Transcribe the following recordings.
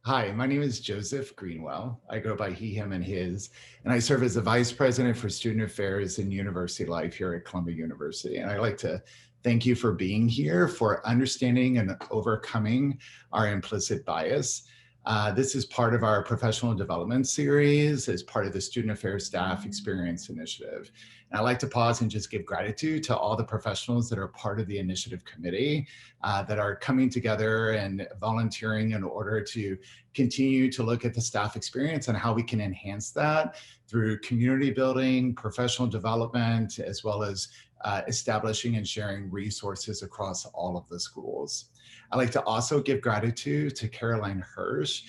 Hi, my name is Joseph Greenwell. I go by he, him, and his, and I serve as the Vice President for Student Affairs and University Life here at Columbia University. And I'd like to thank you for being here, for understanding and overcoming our implicit bias. This is part of our professional development series as part of the Student Affairs Staff Experience Initiative. And I'd like to pause and just give gratitude to all the professionals that are part of the initiative committee that are coming together and volunteering in order to continue to look at the staff experience and how we can enhance that through community building, professional development, as well as establishing and sharing resources across all of the schools. I'd like to also give gratitude to Caroline Hirsch,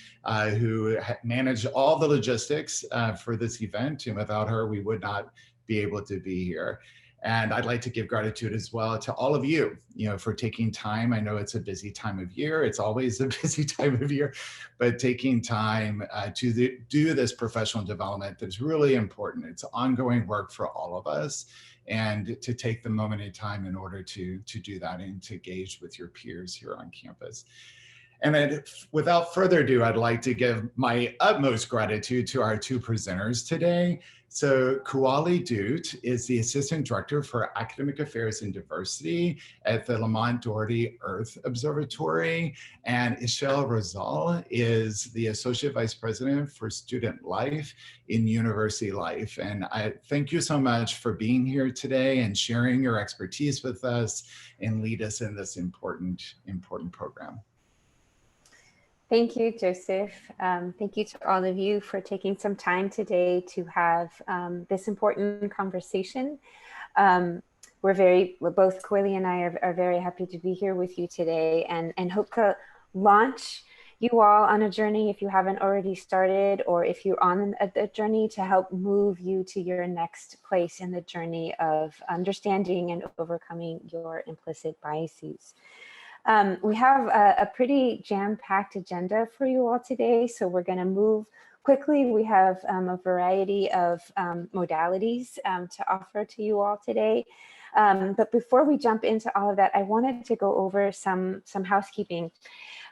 who managed all the logistics for this event, and without her, we would not be able to be here. And I'd like to give gratitude as well to all of you, for taking time. I know it's a busy time of year. It's always a busy time of year, but taking time to do this professional development that's really important. It's ongoing work for all of us, and to take the moment in time in order to do that and to engage with your peers here on campus. And then, without further ado, I'd like to give my utmost gratitude to our two presenters today. So Kuheli Dutt is the Assistant Director for Academic Affairs and Diversity at the Lamont-Doherty Earth Observatory, and Ixchel Rosal is the Associate Vice President for Student Life in University Life. And I thank you so much for being here today and sharing your expertise with us and lead us in this important program. Thank you, Joseph. Thank you to all of you for taking some time today to have this important conversation. Both Kuheli and I are very happy to be here with you today and hope to launch you all on a journey if you haven't already started, or if you're on a journey, to help move you to your next place in the journey of understanding and overcoming your implicit biases. We have a pretty jam-packed agenda for you all today, so we're going to move quickly. We have a variety of modalities to offer to you all today. But before we jump into all of that, I wanted to go over some housekeeping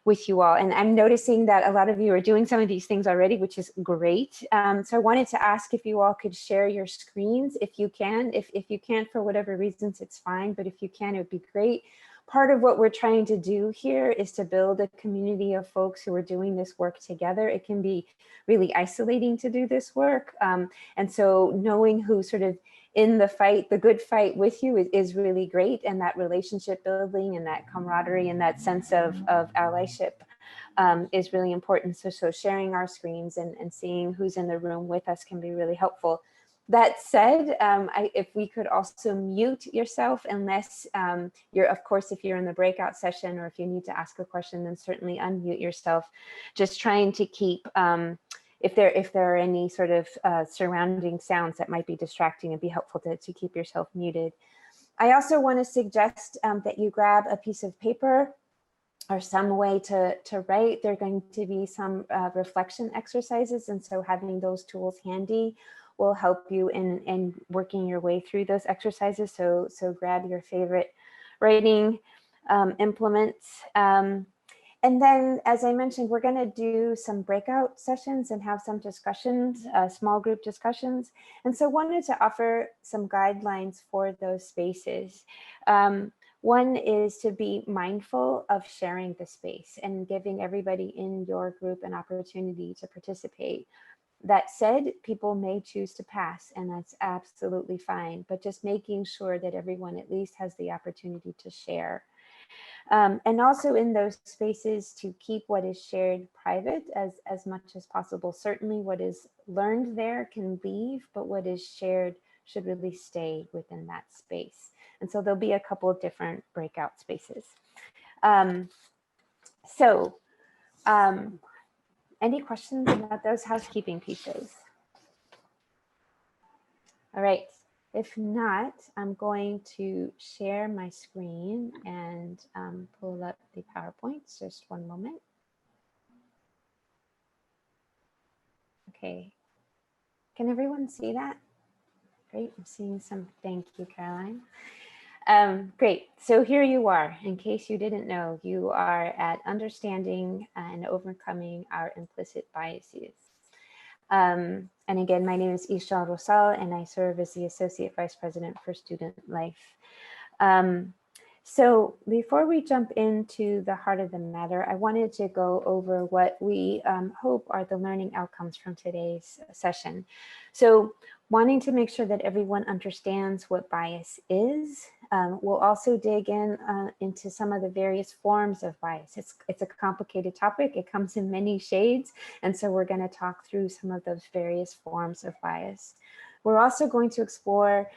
with you all. And I'm noticing that a lot of you are doing some of these things already, which is great. So I wanted to ask if you all could share your screens if you can. If you can't, for whatever reasons, it's fine. But if you can, it would be great. Part of what we're trying to do here is to build a community of folks who are doing this work together. It can be really isolating to do this work. And so knowing who's sort of in the fight, the good fight with you is really great. And that relationship building and that camaraderie and that sense of allyship is really important. So sharing our screens and seeing who's in the room with us can be really helpful. That said, if we could also mute yourself, unless of course, if you're in the breakout session or if you need to ask a question, then certainly unmute yourself. Just trying to keep, if there are any sort of surrounding sounds that might be distracting, it'd be helpful to keep yourself muted. I also want to suggest that you grab a piece of paper or some way to write. There are going to be some reflection exercises, and so having those tools handy will help you in working your way through those exercises. So grab your favorite writing implements. And then, as I mentioned, we're going to do some breakout sessions and have some discussions, small group discussions. And so wanted to offer some guidelines for those spaces. One is to be mindful of sharing the space and giving everybody in your group an opportunity to participate. That said, people may choose to pass, and that's absolutely fine, but just making sure that everyone at least has the opportunity to share. And also in those spaces to keep what is shared private as much as possible. Certainly what is learned there can leave, but what is shared should really stay within that space. And so there'll be a couple of different breakout spaces. Any questions about those housekeeping pieces? All right, if not, I'm going to share my screen and pull up the PowerPoints. Just one moment. Okay, can everyone see that? Great, I'm seeing some, thank you, Caroline. Great. So here you are. In case you didn't know, you are at Understanding and Overcoming Our Implicit Biases. And again, my name is Ixchel Rosal, and I serve as the Associate Vice President for Student Life. So before we jump into the heart of the matter, I wanted to go over what we hope are the learning outcomes from today's session. So wanting to make sure that everyone understands what bias is. We'll also dig into some of the various forms of bias. It's a complicated topic. It comes in many shades. And so we're going to talk through some of those various forms of bias. We're also going to explore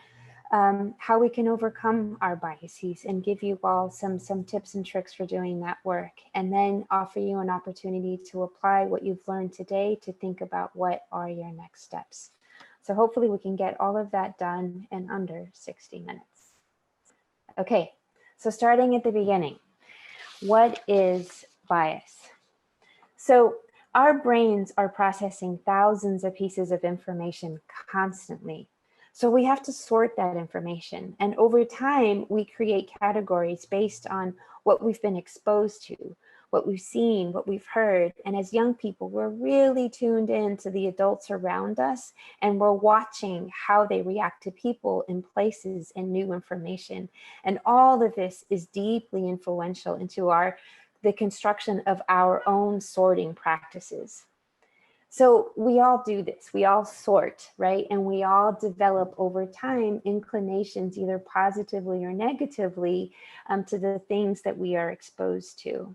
how we can overcome our biases and give you all some tips and tricks for doing that work, and then offer you an opportunity to apply what you've learned today to think about what are your next steps. So hopefully we can get all of that done in under 60 minutes. Okay, so starting at the beginning, what is bias? So our brains are processing thousands of pieces of information constantly. So we have to sort that information. And over time, we create categories based on what we've been exposed to, what we've seen, what we've heard. And as young people, we're really tuned in to the adults around us, and we're watching how they react to people and places and new information. And all of this is deeply influential into the construction of our own sorting practices. So we all do this, we all sort, right? And we all develop over time inclinations, either positively or negatively, to the things that we are exposed to.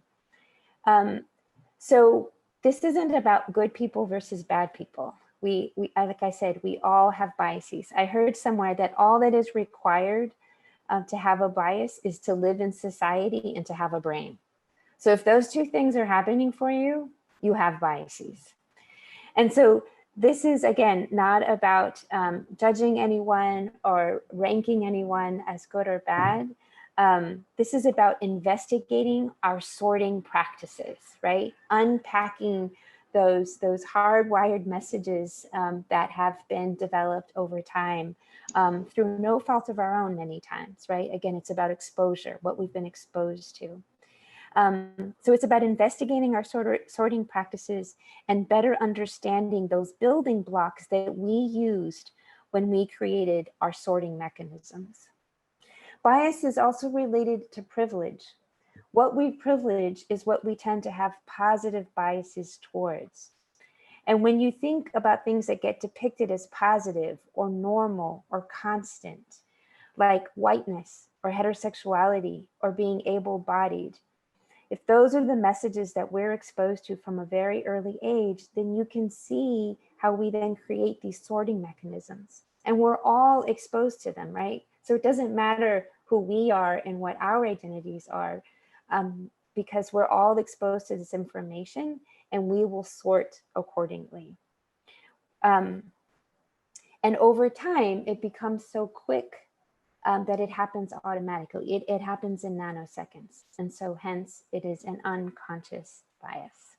So this isn't about good people versus bad people. We, like I said, we all have biases. I heard somewhere that all that is required to have a bias is to live in society and to have a brain. So if those two things are happening for you, you have biases. And so this is, again, not about judging anyone or ranking anyone as good or bad. This is about investigating our sorting practices, right? Unpacking those hardwired messages that have been developed over time through no fault of our own many times, right? Again, it's about exposure, what we've been exposed to. So it's about investigating our sorting practices and better understanding those building blocks that we used when we created our sorting mechanisms. Bias is also related to privilege. What we privilege is what we tend to have positive biases towards. And when you think about things that get depicted as positive or normal or constant, like whiteness or heterosexuality or being able-bodied, if those are the messages that we're exposed to from a very early age, then you can see how we then create these sorting mechanisms. And we're all exposed to them, right? So it doesn't matter who we are and what our identities are, because we're all exposed to this information and we will sort accordingly. And over time, it becomes so quick that it happens automatically. It happens in nanoseconds. And so hence it is an unconscious bias.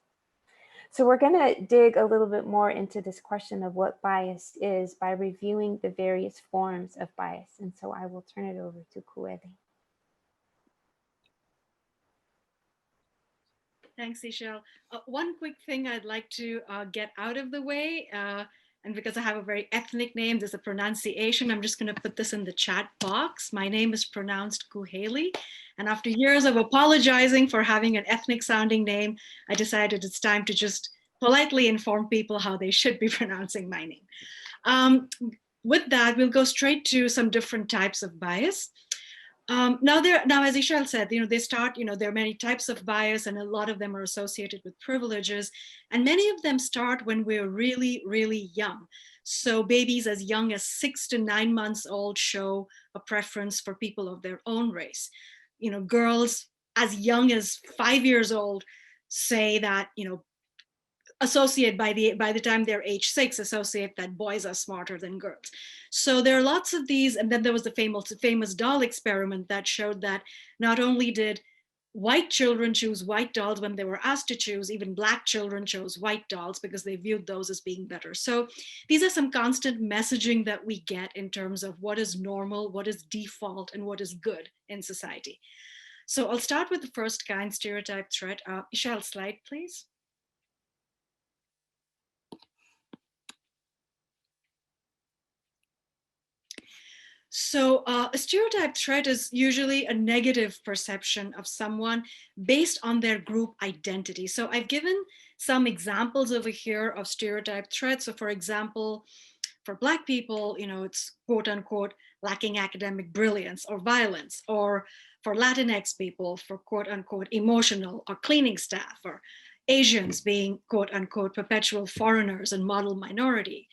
So we're gonna dig a little bit more into this question of what bias is by reviewing the various forms of bias. And so I will turn it over to Kuheli. Thanks, Ixchel. One quick thing I'd like to get out of the way, and because I have a very ethnic name, there's a pronunciation. I'm just going to put this in the chat box. My name is pronounced Kuheli. And after years of apologizing for having an ethnic sounding name, I decided it's time to just politely inform people how they should be pronouncing my name. With that, we'll go straight to some different types of bias. Now, as Ixchel said, there are many types of bias, and a lot of them are associated with privileges, and many of them start when we're really, really young. So babies as young as 6 to 9 months old show a preference for people of their own race. Girls as young as 5 years old say that, associate by the time they're age 6, associate that boys are smarter than girls. So there are lots of these, and then there was the famous doll experiment that showed that not only did white children choose white dolls when they were asked to choose. Even Black children chose white dolls because they viewed those as being better. So these are some constant messaging that we get in terms of what is normal, what is default, and what is good in society. So I'll start with the first kind, stereotype threat. Ixchel, slide, please. So a stereotype threat is usually a negative perception of someone based on their group identity. So I've given some examples over here of stereotype threats. So for example, for Black people, it's quote unquote lacking academic brilliance or violence, or for Latinx people, for quote unquote emotional or cleaning staff, or Asians being quote unquote perpetual foreigners and model minority,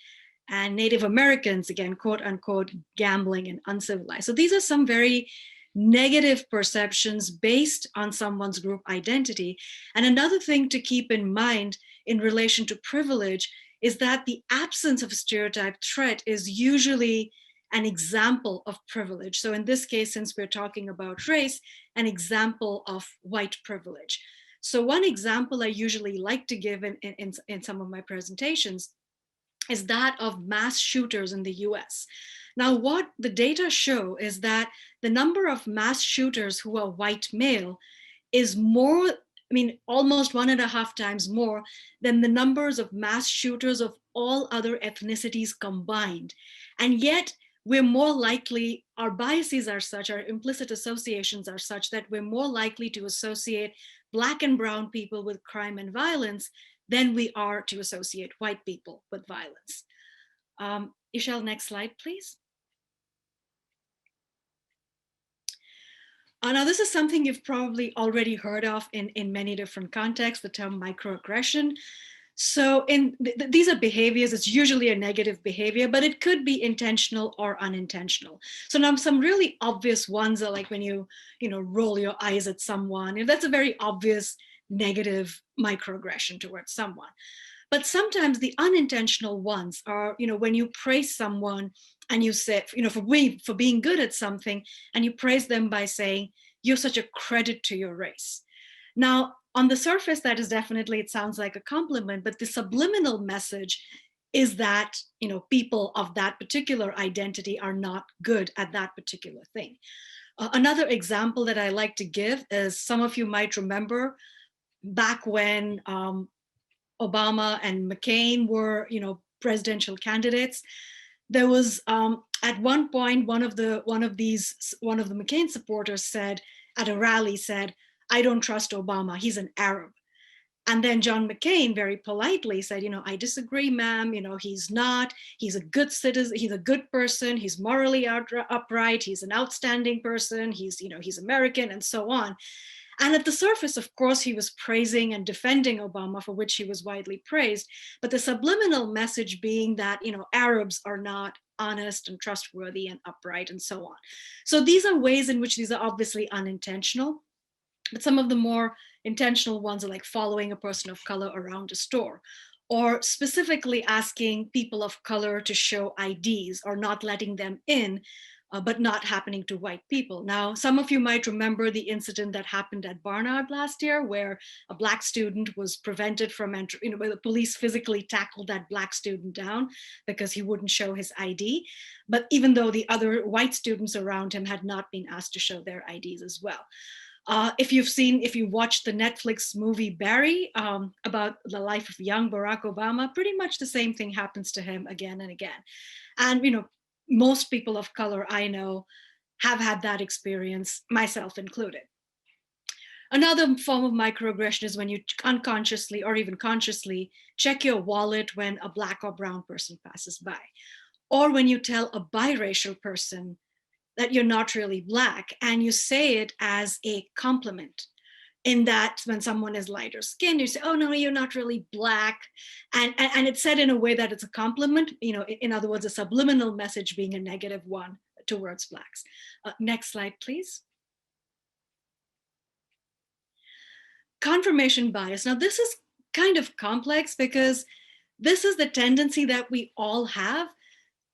and Native Americans, again, quote unquote, gambling and uncivilized. So these are some very negative perceptions based on someone's group identity. And another thing to keep in mind in relation to privilege is that the absence of a stereotype threat is usually an example of privilege. So in this case, since we're talking about race, an example of white privilege. So one example I usually like to give in some of my presentations is that of mass shooters in the US. Now, what the data show is that the number of mass shooters who are white male is more, almost 1.5 times more than the numbers of mass shooters of all other ethnicities combined. And yet, we're more likely, our biases are such, our implicit associations are such that we're more likely to associate Black and brown people with crime and violence than we are to associate white people with violence. Ixchel, next slide, please. Now, this is something you've probably already heard of in many different contexts, the term microaggression. So these are behaviors, it's usually a negative behavior, but it could be intentional or unintentional. So now some really obvious ones are like when you roll your eyes at someone, that's a very obvious negative microaggression towards someone. But sometimes the unintentional ones are, when you praise someone and you say, for being good at something, and you praise them by saying, you're such a credit to your race. Now, on the surface, that is definitely, it sounds like a compliment, but the subliminal message is that, people of that particular identity are not good at that particular thing. Another example that I like to give is, some of you might remember back when Obama and McCain were, presidential candidates. There was at one point one of the McCain supporters said at a rally, said, "I don't trust Obama. He's an Arab." And then John McCain very politely said, "I disagree, ma'am. He's not. He's a good citizen. He's a good person. He's morally upright. He's an outstanding person. He's American," and so on. And at the surface, of course, he was praising and defending Obama, for which he was widely praised. But the subliminal message being that, Arabs are not honest and trustworthy and upright and so on. So these are ways in which these are obviously unintentional. But some of the more intentional ones are like following a person of color around a store, or specifically asking people of color to show IDs or not letting them in, but not happening to white people. Now, some of you might remember the incident that happened at Barnard last year, where a Black student was prevented from entering, where the police physically tackled that Black student down because he wouldn't show his ID. But even though the other white students around him had not been asked to show their IDs as well. If you watched the Netflix movie Barry, about the life of young Barack Obama, pretty much the same thing happens to him again and again. And, most people of color I know have had that experience, myself included. Another form of microaggression is when you unconsciously or even consciously check your wallet when a Black or brown person passes by, or when you tell a biracial person that you're not really Black, and you say it as a compliment. In that, when someone is lighter skinned, you say, "Oh no, you're not really Black," and it's said in a way that it's a compliment. In other words, a subliminal message being a negative one towards Blacks. Next slide, please. Confirmation bias. Now, this is kind of complex because this is the tendency that we all have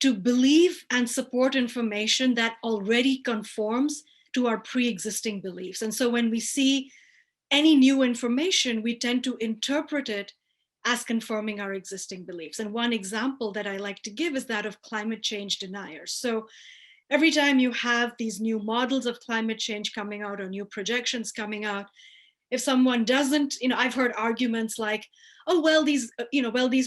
to believe and support information that already conforms to our pre-existing beliefs. And so when we see any new information, we tend to interpret it as confirming our existing beliefs. And one example that I like to give is that of climate change deniers. So every time you have these new models of climate change coming out or new projections coming out, if someone doesn't, I've heard arguments like, oh, well, these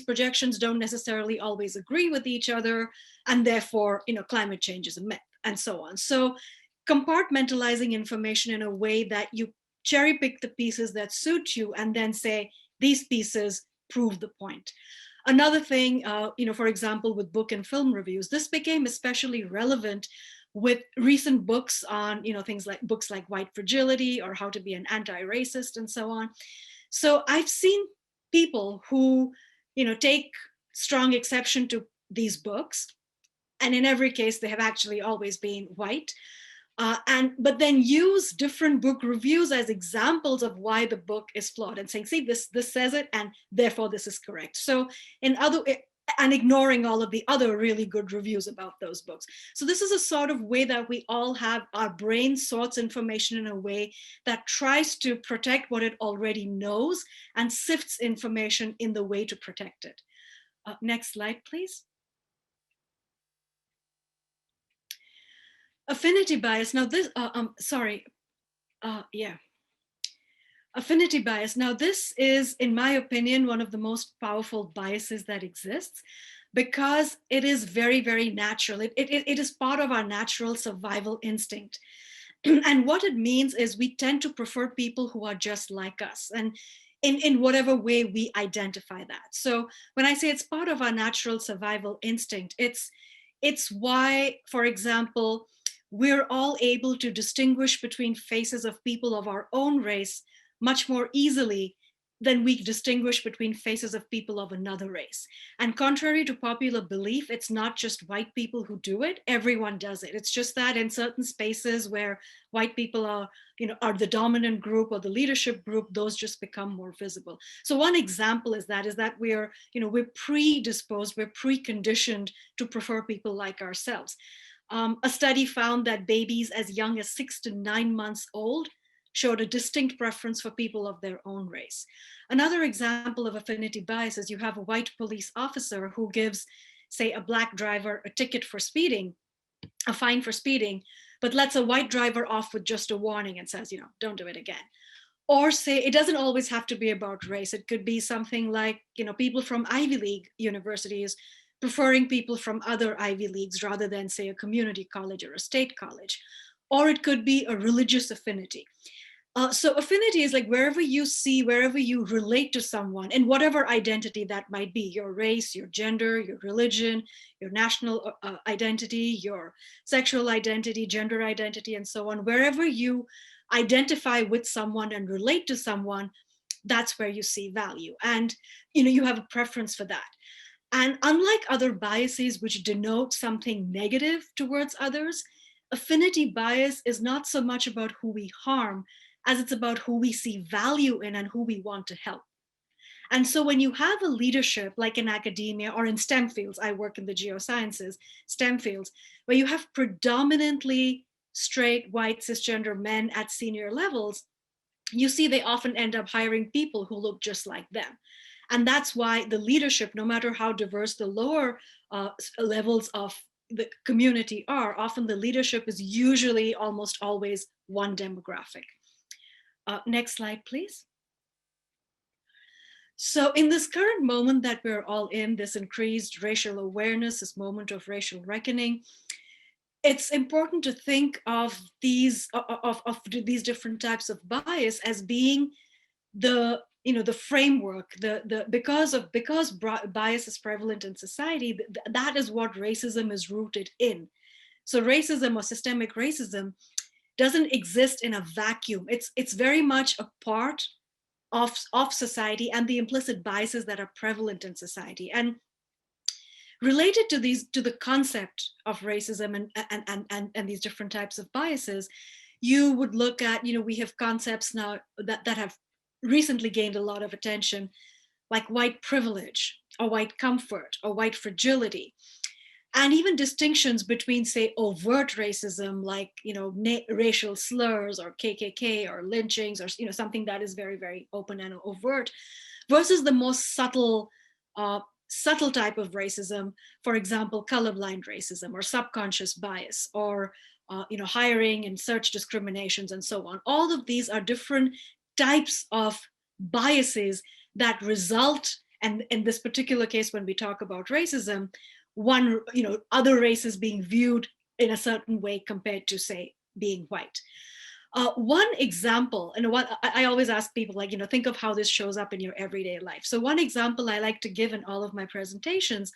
projections don't necessarily always agree with each other, and therefore, climate change is a myth, and so on. So compartmentalizing information in a way that you cherry pick the pieces that suit you and then say, these pieces prove the point. Another thing, for example, with book and film reviews, this became especially relevant with recent books on, things like books like White Fragility or How to Be an Anti-Racist and so on. So I've seen people who, take strong exception to these books. And in every case, they have actually always been white. But then use different book reviews as examples of why the book is flawed and saying, see, this says it, and therefore this is correct. So and ignoring all of the other really good reviews about those books. So this is a sort of way that we all have, our brain sorts information in a way that tries to protect what it already knows and sifts information in the way to protect it. Next slide, please. Affinity bias. Now this, Affinity bias. Now this is, in my opinion, one of the most powerful biases that exists because it is very, very natural. It is part of our natural survival instinct. And what it means is we tend to prefer people who are just like us, and in whatever way we identify that. So when I say it's part of our natural survival instinct, it's why, for example, we're all able to distinguish between faces of people of our own race much more easily than we distinguish between faces of people of another race. And contrary to popular belief, it's not just white people who do it, everyone does it. It's just that in certain spaces where white people are the dominant group or the leadership group, those just become more visible. So one example is that we're predisposed, we're preconditioned to prefer people like ourselves. A study found that babies as young as 6 to 9 months old showed a distinct preference for people of their own race. Another example of affinity bias is you have a white police officer who gives, say, a black driver a ticket for speeding, a fine for speeding, but lets a white driver off with just a warning and says, don't do it again. Or say, it doesn't always have to be about race. It could be something like, people from Ivy League universities preferring people from other Ivy Leagues rather than, say, a community college or a state college. Or it could be a religious affinity. So affinity is like wherever you relate to someone in whatever identity that might be, your race, your gender, your religion, your national identity, your sexual identity, gender identity, and so on. Wherever you identify with someone and relate to someone, that's where you see value. And you have a preference for that. And unlike other biases which denote something negative towards others, affinity bias is not so much about who we harm as it's about who we see value in and who we want to help. And so when you have a leadership like in academia or in STEM fields, I work in the geosciences, STEM fields, where you have predominantly straight, white, cisgender men at senior levels, you see they often end up hiring people who look just like them. And that's why the leadership, no matter how diverse the lower levels of the community are, often the leadership is usually almost always one demographic. Next slide, please. So in this current moment that we're all in, this increased racial awareness, this moment of racial reckoning, it's important to think of these different types of bias as being the framework, because bias is prevalent in society, that is what racism is rooted in. So racism or systemic racism doesn't exist in a vacuum. It's very much a part of society and the implicit biases that are prevalent in society. And related to the concept of racism and these different types of biases, you would look at, we have concepts now that have recently gained a lot of attention, like white privilege or white comfort or white fragility. and even distinctions between, say, overt racism, like, racial slurs or KKK or lynchings, or, something that is very, very open and overt, versus the most subtle type of racism, for example, colorblind racism or subconscious bias, or hiring and search discriminations and so on. All of these are different types of biases that result, and in this particular case, when we talk about racism, other races being viewed in a certain way compared to, say, being white. One example, and what I always ask people, like, think of how this shows up in your everyday life. So one example I like to give in all of my presentations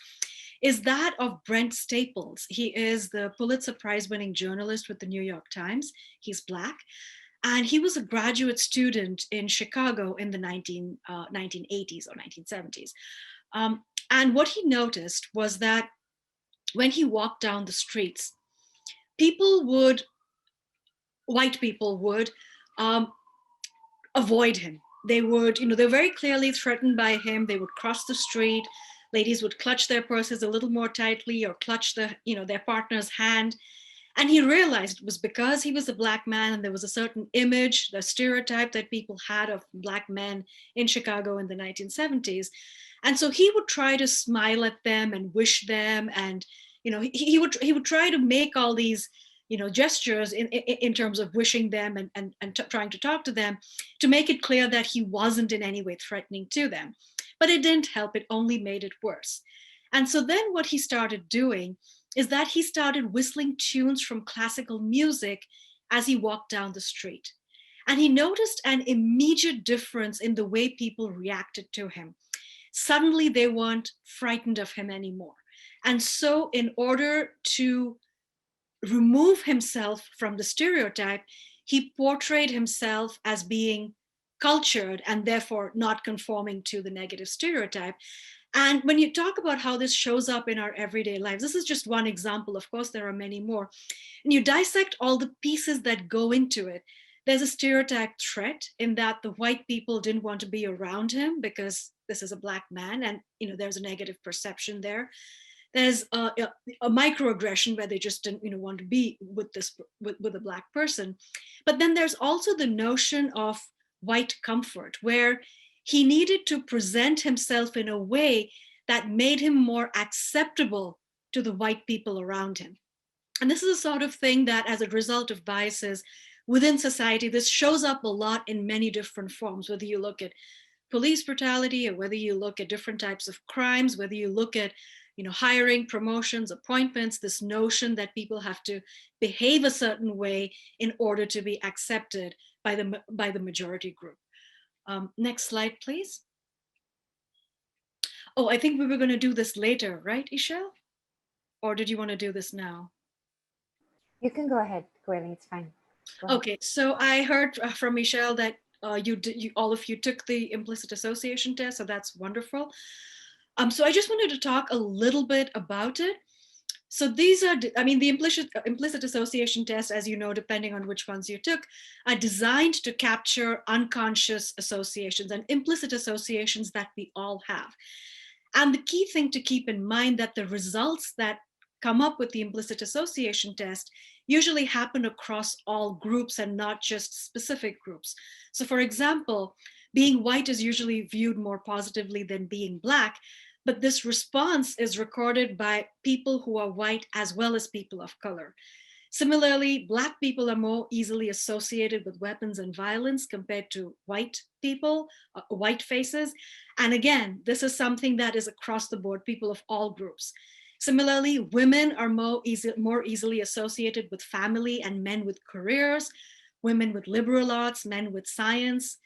is that of Brent Staples. He is the Pulitzer Prize-winning journalist with the New York Times. He's Black. And he was a graduate student in Chicago in the 1980s or 1970s. And what he noticed was that when he walked down the streets, white people would avoid him. They would, they're very clearly threatened by him. They would cross the street. Ladies would clutch their purses a little more tightly, or clutch their partner's hand. And he realized it was because he was a Black man, and there was a certain image, the stereotype that people had of Black men in Chicago in the 1970s. And so he would try to smile at them and wish them, and he would try to make all these gestures in terms of wishing them and trying to talk to them, to make it clear that he wasn't in any way threatening to them. But it didn't help, it only made it worse. And so then what he started doing is that he started whistling tunes from classical music as he walked down the street. And he noticed an immediate difference in the way people reacted to him. Suddenly they weren't frightened of him anymore. And so in order to remove himself from the stereotype, he portrayed himself as being cultured and therefore not conforming to the negative stereotype. And when you talk about how this shows up in our everyday lives, this is just one example. Of course, there are many more. And you dissect all the pieces that go into it. There's a stereotype threat in that the white people didn't want to be around him because this is a Black man, and there's a negative perception there. There's a microaggression where they just didn't want to be with a Black person. But then there's also the notion of white comfort, where he needed to present himself in a way that made him more acceptable to the white people around him. And this is a sort of thing that, as a result of biases within society, this shows up a lot in many different forms, whether you look at police brutality, or whether you look at different types of crimes, whether you look at hiring, promotions, appointments, this notion that people have to behave a certain way in order to be accepted by the majority group. Next slide, please. Oh, I think we were going to do this later, right, Ixchel? Or did you want to do this now? You can go ahead, Kuheli, it's fine. Okay, so I heard from Ixchel that all of you took the implicit association test, so that's wonderful. So I just wanted to talk a little bit about it. So these are, the implicit association tests, as you know, depending on which ones you took, are designed to capture unconscious associations and implicit associations that we all have. And the key thing to keep in mind that the results that come up with the implicit association test usually happen across all groups and not just specific groups. So for example, being white is usually viewed more positively than being Black, but this response is recorded by people who are white as well as people of color. Similarly, Black people are more easily associated with weapons and violence compared to white people, white faces. And again, this is something that is across the board, people of all groups. Similarly, women are more easily associated with family and men with careers, women with liberal arts, men with science.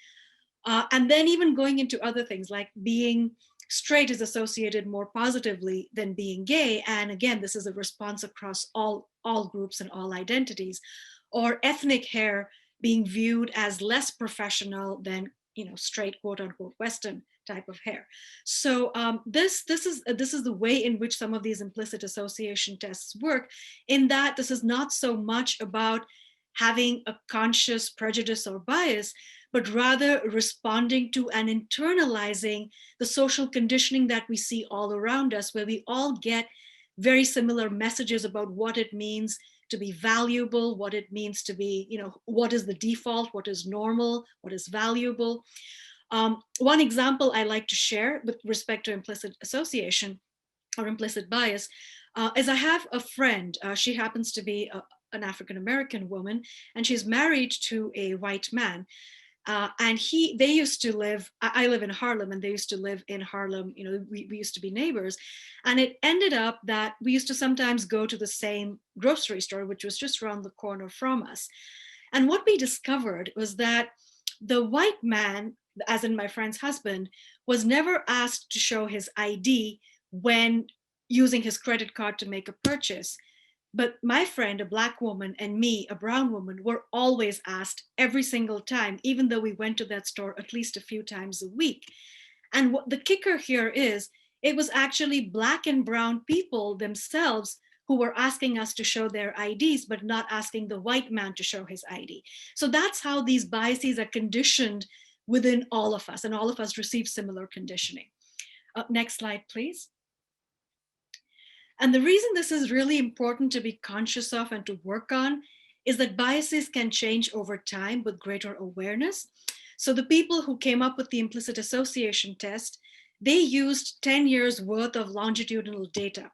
And then even going into other things like being straight is associated more positively than being gay. And again, this is a response across all groups and all identities. Or ethnic hair being viewed as less professional than straight, quote unquote, Western type of hair. So this is the way in which some of these implicit association tests work, in that this is not so much about having a conscious prejudice or bias, but rather responding to and internalizing the social conditioning that we see all around us, where we all get very similar messages about what it means to be valuable, what it means to be, what is the default, what is normal, what is valuable. One example I like to share with respect to implicit association or implicit bias is I have a friend. She happens to be an African-American woman, and she's married to a white man. And they used to live, I live in Harlem, and they used to live in Harlem. We used to be neighbors. And it ended up that we used to sometimes go to the same grocery store, which was just around the corner from us. And what we discovered was that the white man, as in my friend's husband, was never asked to show his ID when using his credit card to make a purchase. But my friend, a Black woman, and me, a brown woman, were always asked every single time, even though we went to that store at least a few times a week. And what the kicker here is, it was actually Black and brown people themselves who were asking us to show their IDs, but not asking the white man to show his ID. So that's how these biases are conditioned within all of us, and all of us receive similar conditioning. Next slide, please. And the reason this is really important to be conscious of and to work on is that biases can change over time with greater awareness. So the people who came up with the implicit association test, they used 10 years worth of longitudinal data.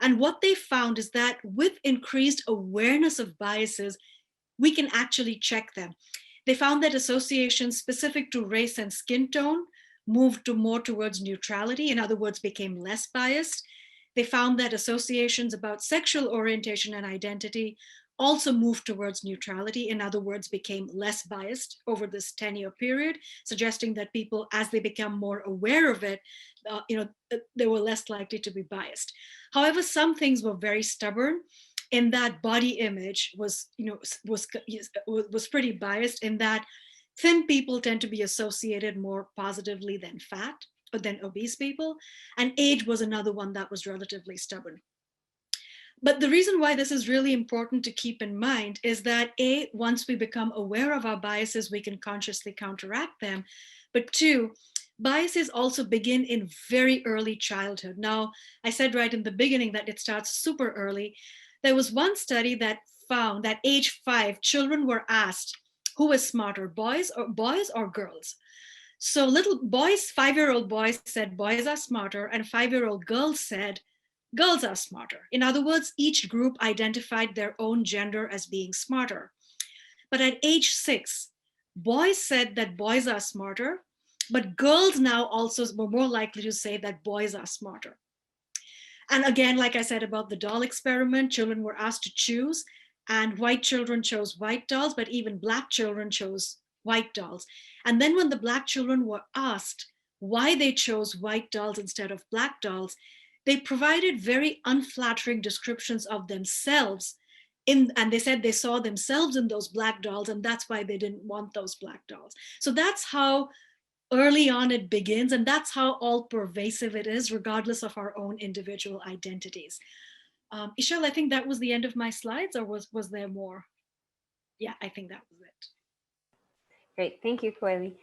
And what they found is that with increased awareness of biases, we can actually check them. They found that associations specific to race and skin tone moved more towards neutrality, in other words, became less biased. They found that associations about sexual orientation and identity also moved towards neutrality, in other words, became less biased over this 10-year period, suggesting that people, as they become more aware of it, they were less likely to be biased. However, some things were very stubborn, in that body image was pretty biased, in that thin people tend to be associated more positively than fat, but than obese people. And age was another one that was relatively stubborn. But the reason why this is really important to keep in mind is that once we become aware of our biases, we can consciously counteract them. But two, biases also begin in very early childhood. Now, I said right in the beginning that it starts super early. There was one study that found that age 5, children were asked who is smarter, boys or girls. So little boys, 5-year-old boys said boys are smarter, and 5-year-old girls said girls are smarter. In other words, each group identified their own gender as being smarter. But at age 6, boys said that boys are smarter, but girls now also were more likely to say that boys are smarter. And again, like I said about the doll experiment, children were asked to choose, and white children chose white dolls, but even Black children chose white dolls. And then when the Black children were asked why they chose white dolls instead of Black dolls, they provided very unflattering descriptions of themselves, and they said they saw themselves in those Black dolls, and that's why they didn't want those Black dolls. So that's how early on it begins, and that's how all pervasive it is, regardless of our own individual identities. Ixchel, I think that was the end of my slides, or was there more? Yeah, I think that was it. Great, thank you, Kuheli.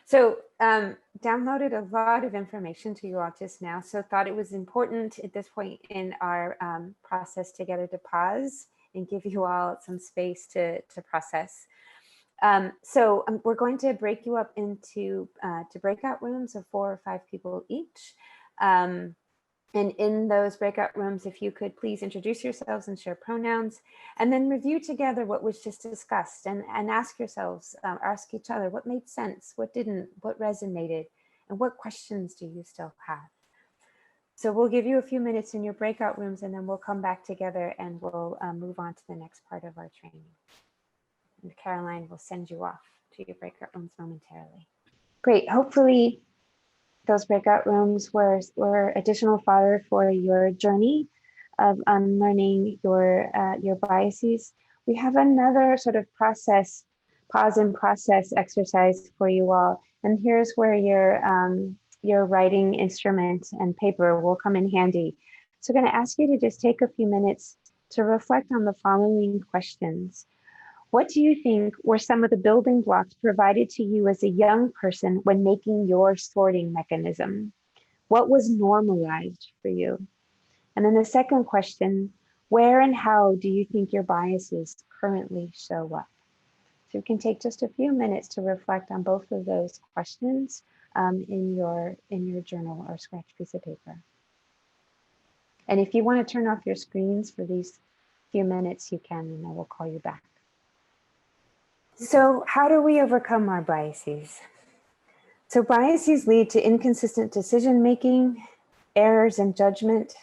So downloaded a lot of information to you all just now, so thought it was important at this point in our process together to pause and give you all some space to process. So we're going to break you up into breakout rooms of 4 or 5 people each. And in those breakout rooms, if you could please introduce yourselves and share pronouns, and then review together what was just discussed, and ask yourselves, ask each other what made sense, what didn't, what resonated, and what questions do you still have. So we'll give you a few minutes in your breakout rooms, and then we'll come back together and we'll move on to the next part of our training. And Caroline will send you off to your breakout rooms momentarily. Great, hopefully those breakout rooms were additional fodder for your journey of unlearning your biases. We have another sort of pause and process exercise for you all. And here's where your writing instrument and paper will come in handy. So I'm going to ask you to just take a few minutes to reflect on the following questions. What do you think were some of the building blocks provided to you as a young person when making your sorting mechanism? What was normalized for you? And then the second question, where and how do you think your biases currently show up? So you can take just a few minutes to reflect on both of those questions in your journal or scratch piece of paper. And if you want to turn off your screens for these few minutes, you can, and I will call you back. So how do we overcome our biases? So biases lead to inconsistent decision-making, errors in judgment,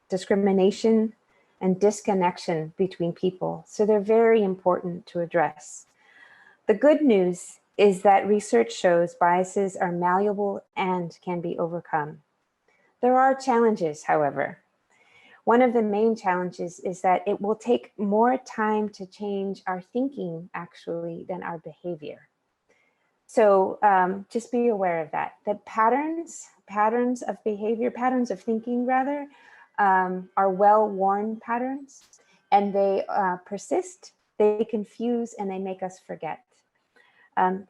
discrimination, and disconnection between people. So they're very important to address. The good news is that research shows biases are malleable and can be overcome. There are challenges, however. One of the main challenges is that it will take more time to change our thinking, actually, than our behavior. So just be aware of that. The patterns of behavior, patterns of thinking rather, are well-worn patterns, and they persist, they confuse, and they make us forget.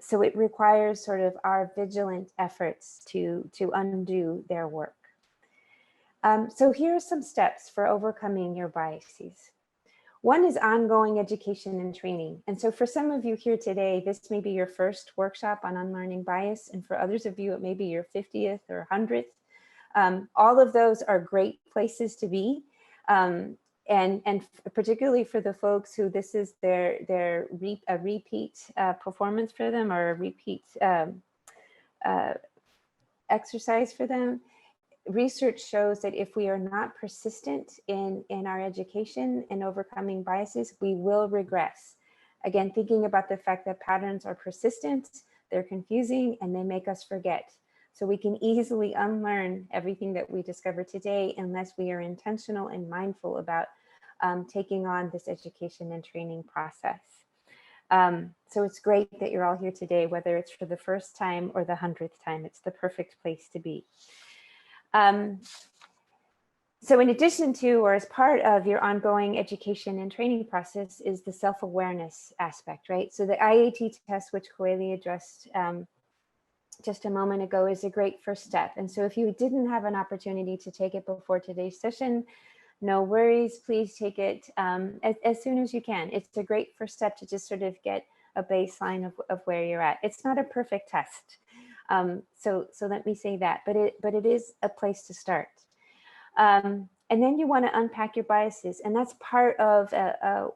So it requires sort of our vigilant efforts to undo their work. So here are some steps for overcoming your biases. One is ongoing education and training. And so for some of you here today, this may be your first workshop on unlearning bias. And for others of you, it may be your 50th or 100th. All of those are great places to be. And particularly for the folks who this is a repeat performance for them, or a repeat exercise for them. Research shows that if we are not persistent in our education and overcoming biases, we will regress. Again, thinking about the fact that patterns are persistent, they're confusing, and they make us forget. So we can easily unlearn everything that we discovered today unless we are intentional and mindful about taking on this education and training process. So it's great that you're all here today, whether it's for the first time or the 100th time. It's the perfect place to be. So in addition to, or as part of your ongoing education and training process, is the self-awareness aspect, right? So the IAT test, which Kuheli addressed just a moment ago, is a great first step. And so if you didn't have an opportunity to take it before today's session, no worries, please take it as soon as you can. It's a great first step to just sort of get a baseline of where you're at. It's not a perfect test. So let me say that, but it is a place to start. And then you want to unpack your biases, and that's part of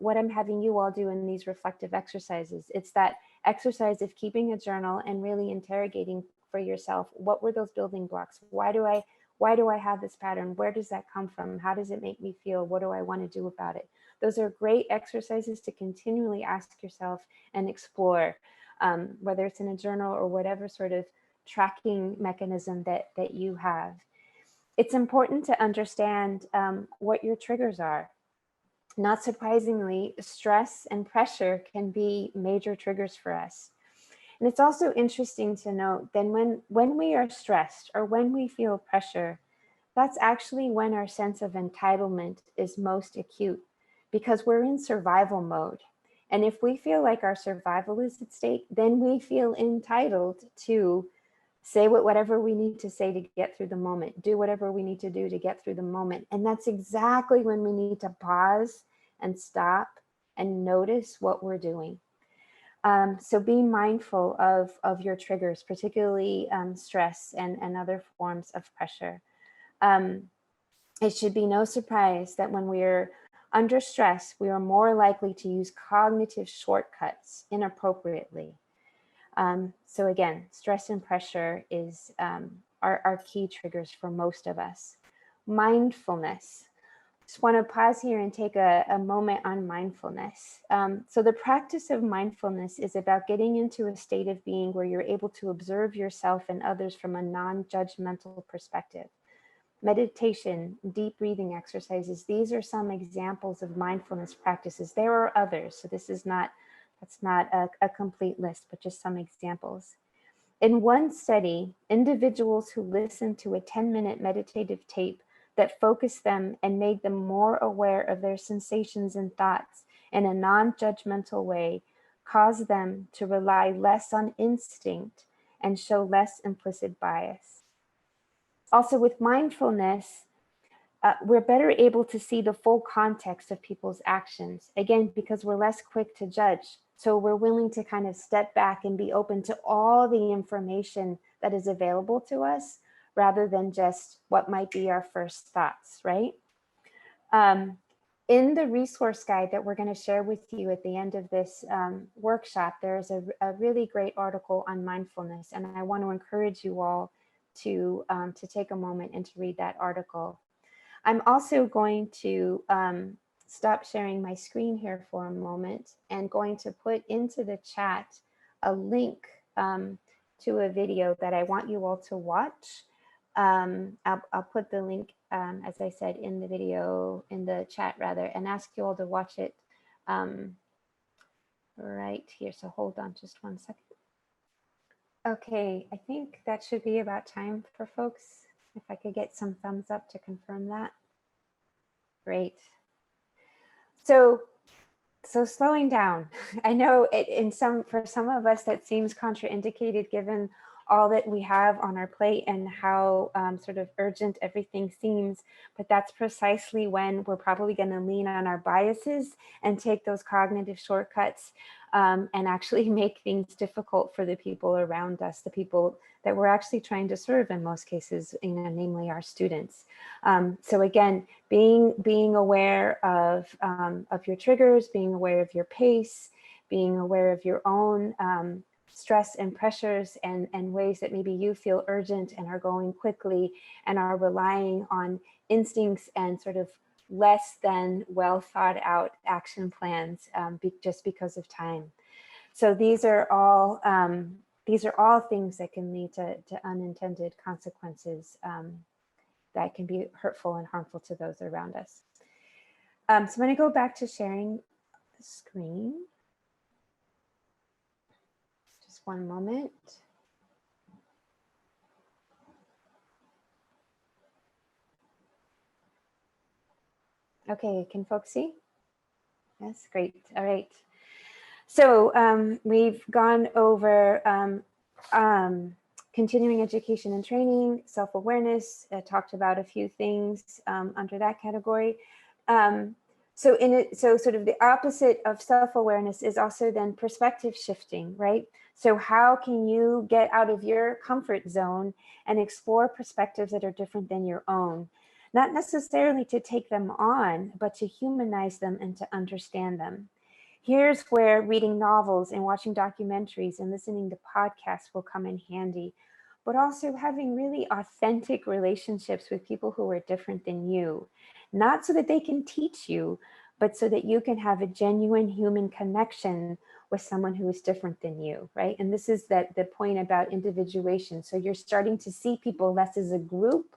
what I'm having you all do in these reflective exercises. It's that exercise of keeping a journal and really interrogating for yourself, what were those building blocks? Why do I have this pattern? Where does that come from? How does it make me feel? What do I want to do about it? Those are great exercises to continually ask yourself and explore, whether it's in a journal or whatever sort of tracking mechanism that you have. It's important to understand what your triggers are. Not surprisingly, stress and pressure can be major triggers for us. And it's also interesting to note that when we are stressed or when we feel pressure, that's actually when our sense of entitlement is most acute, because we're in survival mode. And if we feel like our survival is at stake, then we feel entitled to say whatever we need to say to get through the moment, do whatever we need to do to get through the moment. And that's exactly when we need to pause and stop and notice what we're doing. So be mindful of your triggers, particularly stress and other forms of pressure. It should be no surprise that when we are under stress, we are more likely to use cognitive shortcuts inappropriately. So again, stress and pressure is are key triggers for most of us. Mindfulness. Just want to pause here and take a moment on mindfulness. So the practice of mindfulness is about getting into a state of being where you're able to observe yourself and others from a non-judgmental perspective. Meditation, deep breathing exercises, these are some examples of mindfulness practices. There are others, so that's not a complete list, but just some examples. In one study, individuals who listened to a 10-minute meditative tape that focused them and made them more aware of their sensations and thoughts in a non-judgmental way caused them to rely less on instinct and show less implicit bias. Also with mindfulness, we're better able to see the full context of people's actions. Again, because we're less quick to judge. So we're willing to kind of step back and be open to all the information that is available to us, rather than just what might be our first thoughts, right? In the resource guide that we're going to share with you at the end of this workshop, there's a really great article on mindfulness, and I want to encourage you all to take a moment and to read that article. I'm also going to stop sharing my screen here for a moment and going to put into the chat a link to a video that I want you all to watch. I'll put the link, as I said, in the video, in the chat rather, and ask you all to watch it right here. So hold on just one second. Okay, I think that should be about time for folks. If I could get some thumbs up to confirm that. Great. So slowing down. I know for some of us that seems contraindicated given all that we have on our plate and how sort of urgent everything seems, but that's precisely when we're probably going to lean on our biases and take those cognitive shortcuts and actually make things difficult for the people around us, the people that we're actually trying to serve in most cases, namely our students. So again, being aware of your triggers, being aware of your pace, being aware of your own stress and pressures and ways that maybe you feel urgent and are going quickly and are relying on instincts and sort of less than well thought out action plans just because of time. So these are all things that can lead to unintended consequences that can be hurtful and harmful to those around us. So I'm going to go back to sharing the screen. Just one moment. Okay, can folks see? Yes, great. All right. So we've gone over continuing education and training, self-awareness, talked about a few things under that category. So sort of the opposite of self-awareness is also then perspective shifting, right? So how can you get out of your comfort zone and explore perspectives that are different than your own? Not necessarily to take them on, but to humanize them and to understand them. Here's where reading novels and watching documentaries and listening to podcasts will come in handy, but also having really authentic relationships with people who are different than you, not so that they can teach you, but so that you can have a genuine human connection with someone who is different than you, right? And this is the point about individuation. So you're starting to see people less as a group,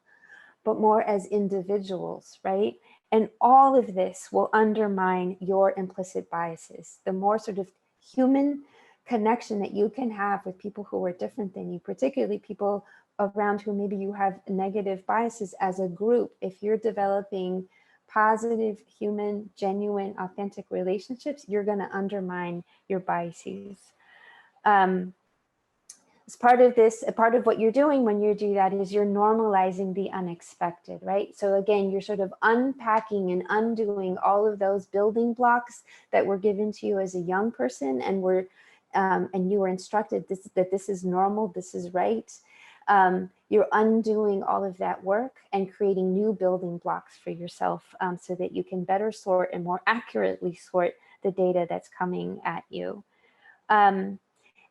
but more as individuals, right? And all of this will undermine your implicit biases. The more sort of human connection that you can have with people who are different than you, particularly people around who maybe you have negative biases as a group, if you're developing positive, human, genuine, authentic relationships, you're going to undermine your biases. As part of this, a part of what you're doing when you do that is you're normalizing the unexpected, right? So again, you're sort of unpacking and undoing all of those building blocks that were given to you as a young person, and you were instructed that this is normal, this is right. You're undoing all of that work and creating new building blocks for yourself so that you can better sort and more accurately sort the data that's coming at you.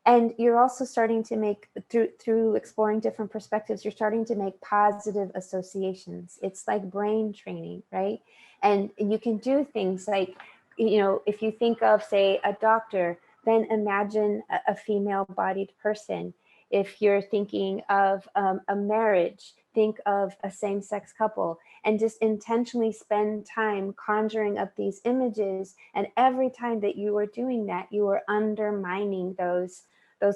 And you're also starting to make, through exploring different perspectives, you're starting to make positive associations. It's like brain training, right? And you can do things like, if you think of, say, a doctor, then imagine a female-bodied person. If you're thinking of a marriage, think of a same-sex couple, and just intentionally spend time conjuring up these images. And every time that you are doing that, you are undermining those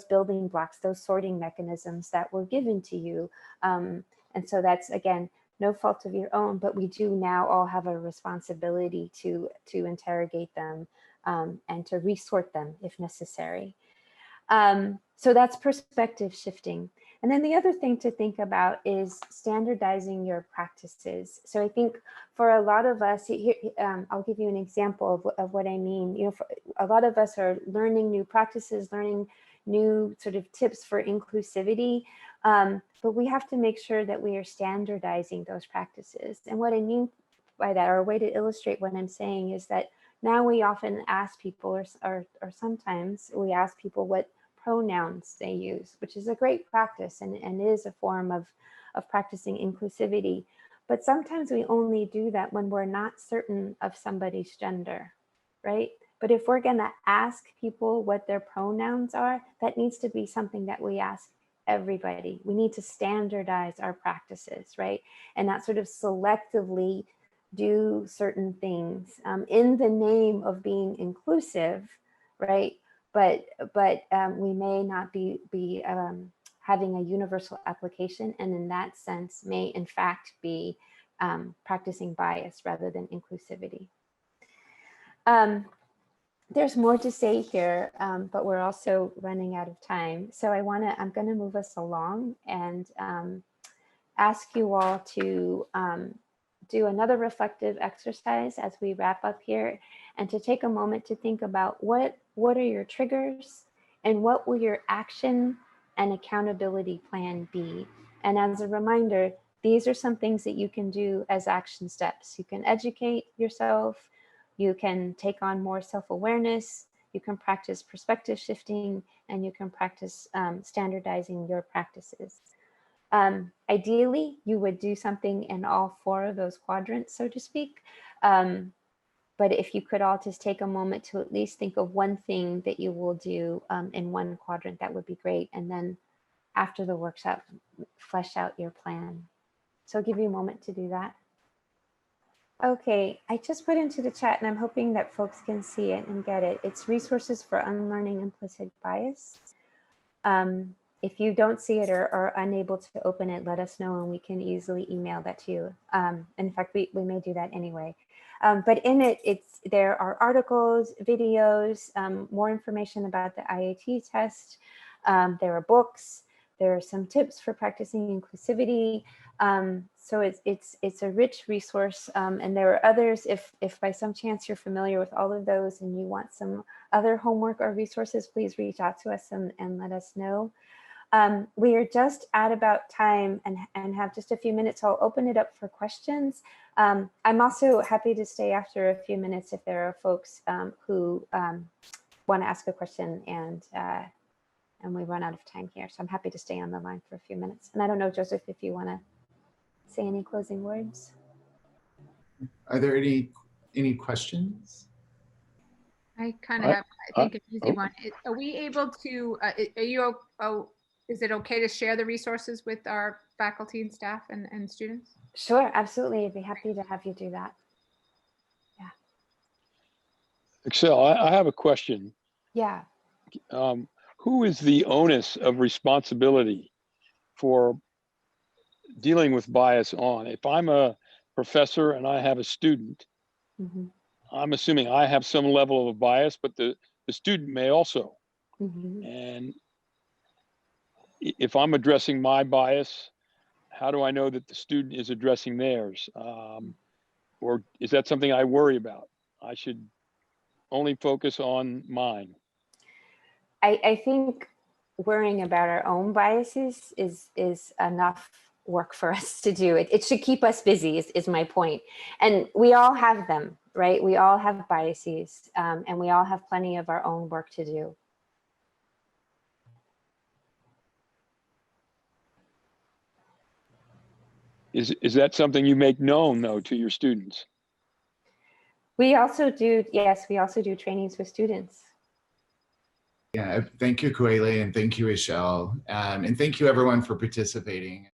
building blocks, those sorting mechanisms that were given to you. And so that's, again, no fault of your own, but we do now all have a responsibility to interrogate them and to resort them if necessary. So that's perspective shifting. And then the other thing to think about is standardizing your practices. So I think for a lot of us, I'll give you an example of what I mean. You know, a lot of us are learning new practices, learning new sort of tips for inclusivity, but we have to make sure that we are standardizing those practices. And what I mean by that, or a way to illustrate what I'm saying, is that now we often ask people, or sometimes we ask people what pronouns they use, which is a great practice and is a form of practicing inclusivity. But sometimes we only do that when we're not certain of somebody's gender, right? But if we're gonna ask people what their pronouns are, that needs to be something that we ask everybody. We need to standardize our practices, right? And not sort of selectively do certain things in the name of being inclusive, right? But we may not be having a universal application, and in that sense may in fact be practicing bias rather than inclusivity. There's more to say here, but we're also running out of time. So I'm gonna move us along and ask you all to do another reflective exercise as we wrap up here, and to take a moment to think about what are your triggers and what will your action and accountability plan be. And as a reminder, these are some things that you can do as action steps. You can educate yourself, you can take on more self-awareness, you can practice perspective shifting, and you can practice standardizing your practices. Ideally, you would do something in all 4 of those quadrants, so to speak. But if you could all just take a moment to at least think of one thing that you will do in one quadrant, that would be great. And then after the workshop, flesh out your plan. So I'll give you a moment to do that. Okay, I just put into the chat, and I'm hoping that folks can see it and get it. It's resources for unlearning implicit bias. If you don't see it or are unable to open it, let us know and we can easily email that to you. In fact, we may do that anyway. But in it, there are articles, videos, more information about the IAT test. There are books. There are some tips for practicing inclusivity. So it's a rich resource, and there are others. If by some chance you're familiar with all of those and you want some other homework or resources, please reach out to us and let us know. We are just at about time and have just a few minutes, so I'll open it up for questions. I'm also happy to stay after a few minutes if there are folks who want to ask a question and we run out of time here. So I'm happy to stay on the line for a few minutes. And I don't know, Joseph, if you want to say any closing words. Are there any questions? I kind of have, I think, an easy one. Are we able to, is it okay to share the resources with our faculty and staff and students? Sure, absolutely. I'd be happy to have you do that. Yeah. Ixchel, I have a question. Yeah. Who is the onus of responsibility for dealing with bias on? If I'm a professor and I have a student, I'm assuming I have some level of bias, but the student may also. And if I'm addressing my bias, how do I know that the student is addressing theirs? Or is that something I worry about? I should only focus on mine. I think worrying about our own biases is enough work for us to do. It should keep us busy is my point. And we all have them, right? We all have biases, and we all have plenty of our own work to do. Is that something you make known, though, to your students? We also do, yes, we also do trainings with students. Yeah, thank you, Kuheli, and thank you, Ixchel. And thank you, everyone, for participating.